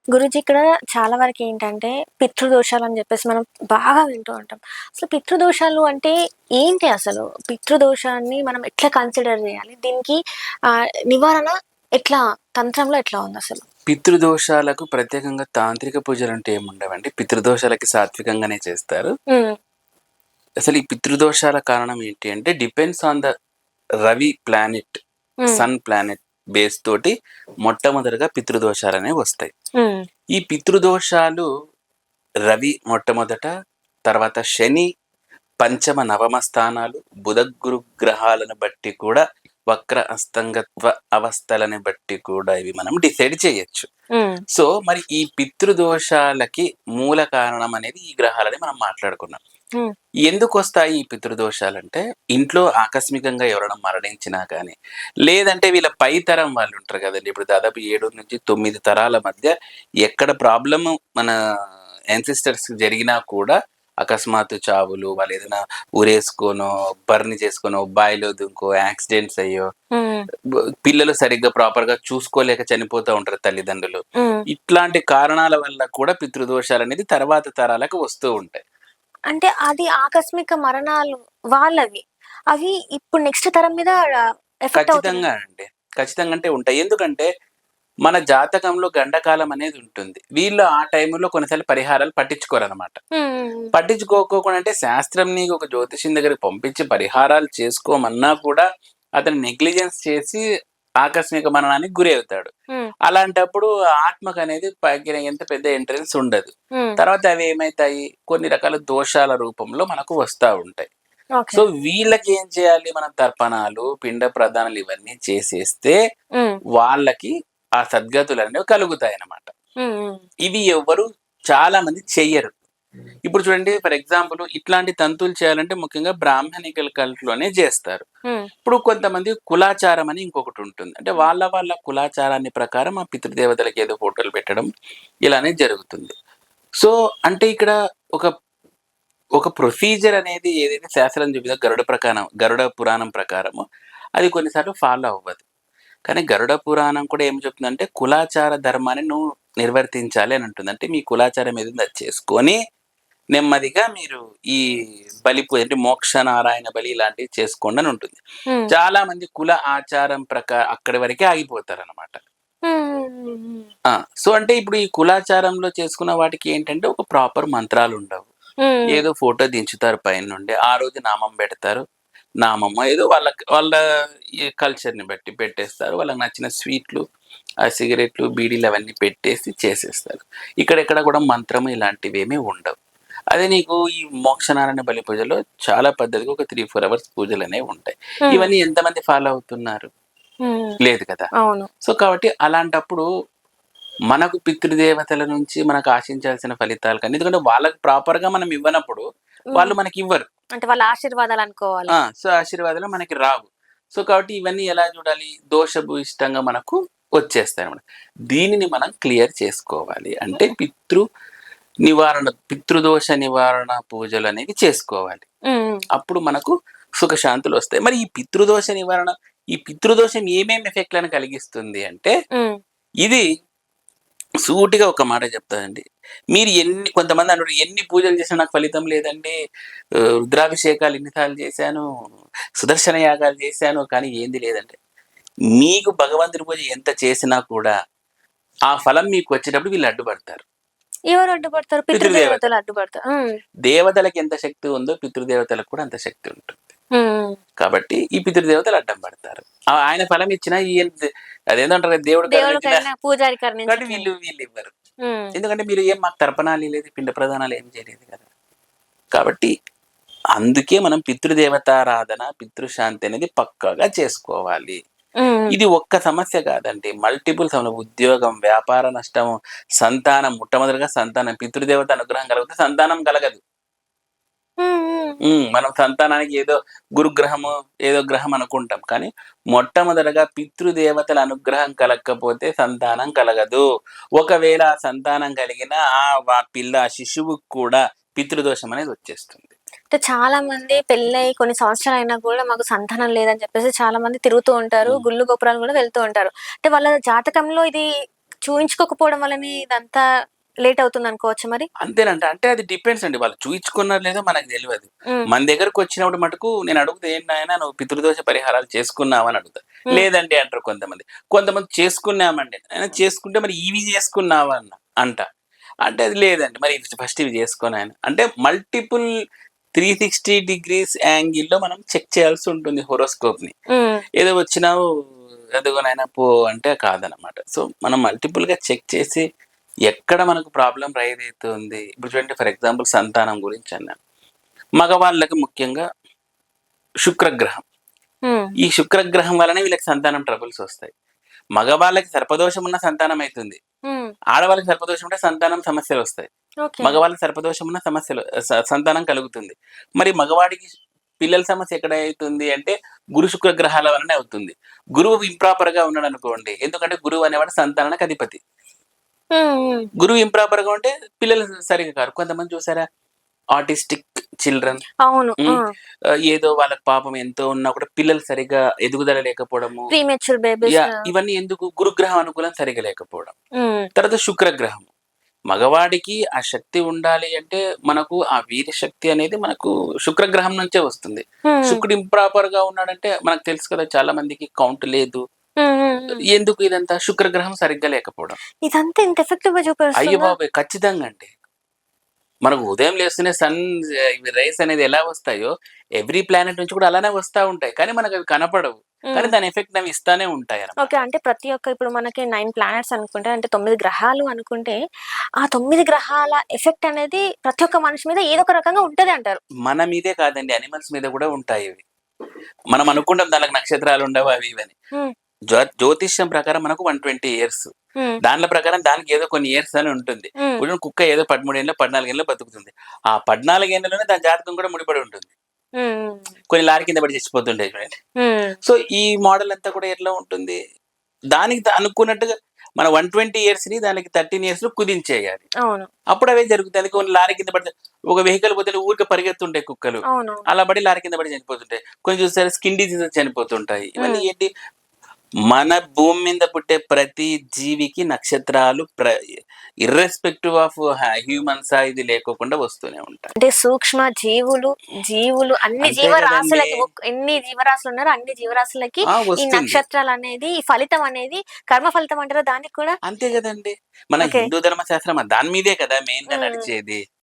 గురూజీ ఇక్కడ చాలా వరకేంటంటే, పితృదోషాలని జెప్పేసి మనం బాగా వింటూ ఉంటాం. అసలు పితృదోషాలు అంటే ఏంటి అసలు? పితృదోషాన్ని మనం ఎట్లా కన్సిడర్ జేయాలి? దీనికి నివారణ ఎట్లా తంత్రంలో ఎట్లా ఉందసలు? పితృదోషాలకు ప్రత్యేకంగా తాంత్రిక పూజలంటూ ఏముండవండి. పితృదోషాలకి సాత్వికంగానే చేస్తారు. హ్మ్. అసలు ఈ పితృదోషాల కారణం ఏంటి అంటే depends on the Ravi planet, హ్మ్. సన్ ప్లానెట్ బేస్ తోటి మొట్టమొదటిగా పితృదోషాలనేవి వస్తాయి. హ్మ్. ఈ పితృదోషాలు రవి మొట్టమొదట, తర్వాత శని, పంచమ, నవమ స్థానాలు, బుధ, గురు గ్రహాలను బట్టి కూడా వక్ర అస్తంగత్వ అవస్థలని బట్టి కూడా ఇవి మనం డిసైడ్ చేయొచ్చు. హ్మ్. సో మరి ఈ పితృదోషాలకి మూల కారణం అనేది ఈ గ్రహాలని మనం మాట్లాడుకున్నాం. హ్మ్. ఎందుకు వస్తాయి ఈ పితృదోషాలంటే ఇంట్లో ఆకస్మికంగా ఎవరైనా మరణించినా కానీ, లేదంటే వీళ్ళ పై తరం వాళ్ళు ఉంటారు కదండి. ఇప్పుడు దాదాపు 7-9 తరాల మధ్య ఎక్కడ ప్రాబ్లము మన యాన్సిస్టర్స్ జరిగినా కూడా అకస్మాత్తు చావులు, వాళ్ళు ఏదైనా ఉరేసుకోనో, బర్న్ చేసుకోనో, బావిలో దుంకో, యాక్సిడెంట్స్ అయ్యో, హ్మ్. పిల్లలు సరిగ్గా ప్రాపర్‌గా చూసుకోలేక చనిపోతా ఉంటారు తల్లిదండ్రులు. హ్మ్. ఇట్లాంటి కారణాల వల్ల కూడా పితృదోషాలనేది తర్వాత తరాలకు వస్తూ ఉంటాయి. అంటే అది ఆకస్మిక మరణాలు వాళ్ళవి. అవి ఇప్పుడు నెక్స్ట్ తరం మీద ఎఫెక్ట్ అవుతున్నాయి. ఖచ్చితంగా అండి. ఖచ్చితంగా అంటే ఉంటాయి. ఎందుకంటే మన జాతకంలో గండకాలం అనేది ఉంటుంది. వీళ్ళు ఆ టైంలో కొన్నిసార్లు పరిహారాలు పట్టించుకోరనమాట. హ్మ్. హ్మ్. హ్మ్. పట్టించుకోకోకుండా అంటే శాస్త్రం నీకు ఒక జ్యోతిష్యుని దగ్గరికి పంపించి పరిహారాలు చేసుకోమన్నా కూడా అతను నెగ్లిజెన్స్ చేసి ఆకస్మిక మరణానికి గురి అవుతాడు. హ్మ్. అలాంటప్పుడు ఆత్మకనేది పైకి ఎంత పెద్ద ఎంట్రన్స్ ఉండదు. హ్మ్. తర్వాత అవి ఏమైతాయి కొన్ని రకాల దోషాల రూపంలో మనకు వస్తా ఉంటాయి. ఓకే. సో వీళ్ళకి ఏం చేయాలి మనం తర్పణాలు, పిండ ప్రదానాలు ఇవన్నీ చేసేస్తే హ్మ్. వాళ్ళకి ఆ సద్గతులనేవి కలుగుతాయన్నమాట. హ్మ్. హ్మ్. ఇవి ఎవ్వరు చాలా మంది చెయ్యరు. ఇప్పుడు చూడండి ఫర్ ఎగ్జాంపుల్ ఇట్లాంటి తంతులు చేయాలంటే ముఖ్యంగా బ్రాహ్మణికల్ కల్ట్‌లోనే జేస్తారు. హ్మ్. ఇప్పుడు కొంతమంది కులాచారం అని ఇంకొకటుంటుంది. అంటే వాళ్ళ కులాచారాన్ని ప్రకారం ఆ పితృదేవతలకి ఏదో ఫోటోలు పెట్టడం ఇలానే జరుగుతుంది. సో, అంటే ఇక్కడ ఒక, ఒక ప్రొసీజర్ అనేది ఏదైతే శాస్త్రం చెప్పిందో గరుడ పురాణం ప్రకారము అది కొన్నిసార్లు ఫాలో అవ్వదు. కానీ గరుడ పురాణం కూడా ఏం చెప్తుందంటే కులాచార ధర్మాన్ని నువ్వు నిర్వర్తించాలి అని అంటుంది. అంటే మీ కులాచారం ఏదుందో అది చేసుకొని నెమ్మదిగా మీరు ఈ బలి పూజ అంటే మోక్ష నారాయణ బలి ఇలాంటివి చేసుకోండి అని ఉంటుంది. హ్మ్. చాలా మంది కుల ఆచారం అక్కడి వరకే ఆగిపోతారనమాట. హ్మ్. హ్మ్. హ్మ్. ఆ! సో, అంటే ఇప్పుడు ఈ కులాచారంలో చేసుకున్న వాటికి ఏంటంటే ఒక ప్రాపర్ మంత్రాలుండవు. హ్మ్. ఏదో ఫోటో దించుతారు పైనుండి. ఆ రోజు నామం బెడతారు. నామమో ఏదో వాళ్ళ ఈ కల్చర్‌ని బట్టి పెట్టేస్తారు. వాళ్ళకి నచ్చిన స్వీట్లు, ఆ సిగరెట్లు, బీడీలు అవన్నీ పెట్టేసి చేసేస్తారు. ఇక్కడెక్కడ కూడా మంత్రం ఇలాంటివేమీ ఉండవు. అదే నీకు ఈ మోక్షనారాయణ బలి పూజలో చాలా పద్ధతిగా ఒక 3, 4 అవర్స్ పూజలనేవి ఉంటాయి. హ్మ్. ఇవన్నీ ఎంతమంది ఫాలో అవుతున్నారు? హ్మ్. లేదు కదా! అవును. సో, కాబట్టి అలాంటప్పుడు మనకు పితృదేవతల నుంచి మనకు ఆశించాల్సిన ఫలితాలు కానీ ఎందుకంటే వాళ్ళకి ప్రాపర్‌గా మనం ఇవ్వనప్పుడు హ్మ్. వాళ్ళు మనకివ్వరు. అంటే వాళ్ళ ఆశీర్వాదాలనుకోవాలి. సో, ఆశీర్వాదాలు మనకి రావు. సో, కాబట్టి ఇవన్నీ ఎలా చూడాలి? దోషభూయిష్టంగా మనకు వచ్చేస్తాయన్నమాట. దీనిని మనం క్లియర్ చేసుకోవాలి. అంటే పితృదోష నివారణ పూజలనేవి చేసుకోవాలి. హ్మ్. హ్మ్. అప్పుడు మనకు సుఖశాంతులొస్తాయి. మరి ఈ పితృదోషం ఏమేమి ఎఫెక్ట్‌లను కలిగిస్తుంది అంటే, హ్మ్. ఇది సూటిగా ఒక మాట చెప్తానండి. మీరు కొంతమంది అంటారు ఎన్ని పూజలు చేసినా నాకు ఫలితం లేదండి. రుద్రాభిషేకాలు ఇన్ని సార్లు చేశాను. సుదర్శన యాగాలు చేశాను. కానీ ఏంది లేదంటే, మీకు భగవంతుడి పూజ ఎంత చేసినా కూడా, ఆ ఫలం మీకొచ్చేటప్పుడు వీళ్ళు అడ్డుపడతారు. ఎవరు అడ్డుపడతారు? పితృదేవతలు. పితృదేవతలు అడ్డుపడతారు. హ్మ్. దేవతలకి ఎంత శక్తి ఉందో పితృదేవతలకు కూడా అంత శక్తి ఉంటుంది. హ్మ్. కాబట్టి ఈ పితృదేవతలు అడ్డం పడతారు. ఆయన ఫలం ఇచ్చినా అదేందో అంటారు కదా! దేవుడు కరుణించిన దేవుడికైనా పూజారి కాబట్టి కరుణించట్లేదు. వీళ్ళివ్వరు. హ్మ్. ఎందుకంటే మీరు ఏం మాకు తర్పణాలు ఇయలేదు, పిండ ప్రదానాలు ఏం చేయలేదు కదా! కాబట్టి అందుకే మనం పితృదేవతారాధన, పితృశాంతి అనేది పక్కాగా చేసుకోవాలి. హ్మ్. ఇది ఒక్క సమస్య కాదండి. మల్టిపుల్ ఉద్యోగం, వ్యాపార నష్టము, సంతానం మొట్టమొదటిగా సంతానం. పితృదేవత అనుగ్రహం కలిగితే సంతానం కలగదు. హ్మ్. హ్మ్. హ్మ్. మనం సంతానానికి ఏదో గురుగ్రహము, ఏదో గ్రహం అనుకుంటాం. కానీ మొట్టమొదటగా పితృదేవతల అనుగ్రహం కలగకపోతే సంతానం కలగదు. ఒకవేళ ఆ సంతానం కలిగినా ఆ శిశువుకి కూడా పితృదోషం అనేది వచ్చేస్తుంది. అంటే చాలా మంది పెళ్ళై కొన్ని సంవత్సరాలయినా కూడా మాకు సంతానం లేదని చెప్పేసి చాలా మంది తిరుగుతూ ఉంటారు. హ్మ్. గుళ్ళు గోపురాలు గూడా వెళ్తూ ఉంటారు. అంటే వాళ్ళ జాతకంలో ఇది చూయించుకోకపోవడం వల్లనే ఇదంతా లేట్ అవుతుంది అనుకోవచ్చా మరి? అంతేనంట. అంటే అది డిపెండ్స్ అండి. వాళ్ళు చూయించుకున్నారో లేదో మనకు తెలవదు. హ్మ్. మన దగ్గరకొచ్చినప్పుడు మటుకు నేను అడుగుతా, "ఏంటి నాయనా నువ్వు పితృదోష పరిహారాలు చేసుకున్నావా?" అని అడుగుతా. హ్మ్. లేదండి అంటారు కొంతమంది. కొంతమంది చేసుకున్నామండి. చేసుకుంటే మరి ఇవి చేసుకున్నావా అంట. అంటే అది లేదండి. మరి ఫస్ట్ ఇవి చేసుకో నాయన. అంటే మల్టిపుల్ 360 డిగ్రీస్ యాంగిల్‌లో మనం చెక్ చేయాల్సి ఉంటుంది హోరోస్కోప్‌ని. హ్మ్. ఏదో వచ్చినావు అదిగో నాయన పో అంటే కాదనమాట. సో, మనం మల్టిపుల్‌గా చెక్ చేసి ఎక్కడ మనకు ప్రాబ్లమ్ రైజ్ అయితుంది. ఇప్పుడు చూడండి ఫర్ ఎగ్జాంపుల్ సంతానం గురించి అన్నాను. మగవాళ్ళకి ముఖ్యంగా శుక్రగ్రహం. హ్మ్. ఈ శుక్రగ్రహం వలనే వీళ్ళకి సంతానం ట్రబుల్స్ వస్తాయి. మగవాళ్ళకి సర్పదోషం ఉన్న సంతానం అయితుంది. హ్మ్. ఆడవాళ్ళకి సర్పదోషం ఉంటే సంతానం సమస్యలొస్తాయి. ఓకే. మగవాళ్ళకి సర్పదోషం ఉన్న సమస్యలు సంతానం కలుగుతుంది. మరి మగవాడికి పిల్లల సమస్య ఎక్కడ అయితుంది అంటే గురు శుక్ర గ్రహాల వలనే అవుతుంది. గురువు ఇంప్రాపర్‌గా ఉన్నాడనుకోండి. ఎందుకంటే గురువు అనేవాడు సంతానానికి అధిపతి. హ్మ్. హ్మ్. గురువు ఇంప్రాపర్‌గా ఉంటే పిల్లలు సరిగ్గా కారు. కొంతమంది చూసారా ఆటిస్టిక్ చిల్డ్రన్. అవును. ఆ! హ్మ్. ఏదో వాళ్ళకి పాపం ఎంతో ఉన్నా కూడా పిల్లలు సరిగ్గా ఎదుగుదల లేకపోవడము. Premature babies. ఇవన్నీ ఎందుకు గురుగ్రహం అనుకూలం సరిగ్గా లేకపోవడం. హ్మ్. తర్వాత శుక్రగ్రహం. మగవాడికి ఆ శక్తి ఉండాలి అంటే మనకు ఆ వీర్య శక్తి అనేది మనకు శుక్రగ్రహం నుంచే వస్తుంది. హ్మ్. శుక్రుడు ఇంప్రాపర్‌గా ఉన్నాడంటే మనకు తెలుసు కదా! చాలా మందికి కౌంట్ లేదు. హ్మ్. హ్మ్. హ్మ్. ఎందుకు ఇదంతా? శుక్రగ్రహం సరిగ్గా లేకపోవడం. ఇదంతా ఇంత ఎఫెక్టివ్‌గా అయ్య చూపిస్తుందా? బాబోయ్! ఖచ్చితంగా అండి. మనకు ఉదయం లేస్తూనే రేస్ అనేది ఎలా వస్తాయో ఎవ్రి ప్లానెట్ నుంచి కూడా అలానే వస్తా ఉంటాయి. కానీ మనకవి కనపడవు. కానీ హ్మ్. దాని ఎఫెక్ట్ అవి ఇస్తానే ఉంటాయన్నమాట. ఓకే. అంటే ప్రతి ఒక్క ఇప్పుడు మనకి 9 ప్లానెట్స్ అనుకుంటే అంటే 9 గ్రహాలు అనుకుంటే, ఆ 9 గ్రహాల ఎఫెక్ట్ అనేది ప్రతి ఒక్క మనిషి మీద ఏదో ఒక రకంగా ఉంటది అంటారు. మన మీదే కాదండి యానిమల్స్ మీద కూడా ఉంటాయివి. మనం అనుకుంటాం దానికి నక్షత్రాలు ఉండవు అవి ఇవని. హ్మ్. జ్యోతిష్యం ప్రకారం మనకు 120 ఇయర్స్. హ్మ్. దానిల ప్రకారం దానికి ఏదో కొన్ని ఇయర్స్ అని ఉంటుంది. హ్మ్. ఇప్పుడు కుక్క ఏదో 13 ఏళ్ళో, 14 ఏళ్ళో బతుకుతుంది. ఆ 14 ఏళ్లలోనే దాని జాతకం కూడా ముడిపడి ఉంటుంది. హ్మ్. హ్మ్. కొన్ని లారీ కింద పడి చచ్చిపోతుంటాయి చూడండి. హ్మ్. సో, ఈ మోడల్ అంతా కూడా ఎట్లా ఉంటుంది? దానికి అనుకున్నట్టుగా మన 120 ఇయర్స్‌ని దానికి 13 ఇయర్స్‌లో కుదించేయాలి. అవును. అప్పుడు అవే జరుగుతాయి. అందుకే కొన్ని లారీ కింద పడితే ఒక వెహికల్ పోతే ఊరికే పరిగెత్తుంటాయి కుక్కలు. అవునవును. అలా పడి లారీ కింద పడి చనిపోతుంటాయి. కొన్ని చూసారా స్కిన్ డిసీజెస్ చనిపోతుంటాయి. ఇవన్నీ హ్మ్. ఏంటి మన భూమి మీద పుట్టే ప్రతి జీవికి నక్షత్రాలు ఇర్రెస్పెక్టివ్ ఆఫ్ హ్యూమన్సా ఇది లేకోకుండా వస్తూనే ఉంటాయి. అంటే సూక్ష్మ జీవులు, జీవులు అన్ని అంతే గదండీ! జీవరాశులకి ఎన్ని జీవరాశులున్నారో అన్ని జీవరాశులకి ఈ వస్తుంది. నక్షత్రాలనేది, ఈ ఫలితం అనేది కర్మ ఫలితం అంటారా దానికి కూడా? అంతే గదండీ! మన ఓకే. హిందూ ధర్మశాస్త్రం దాని మీదే కదా మెయిన్‌గా హ్మ్. నడిచేది.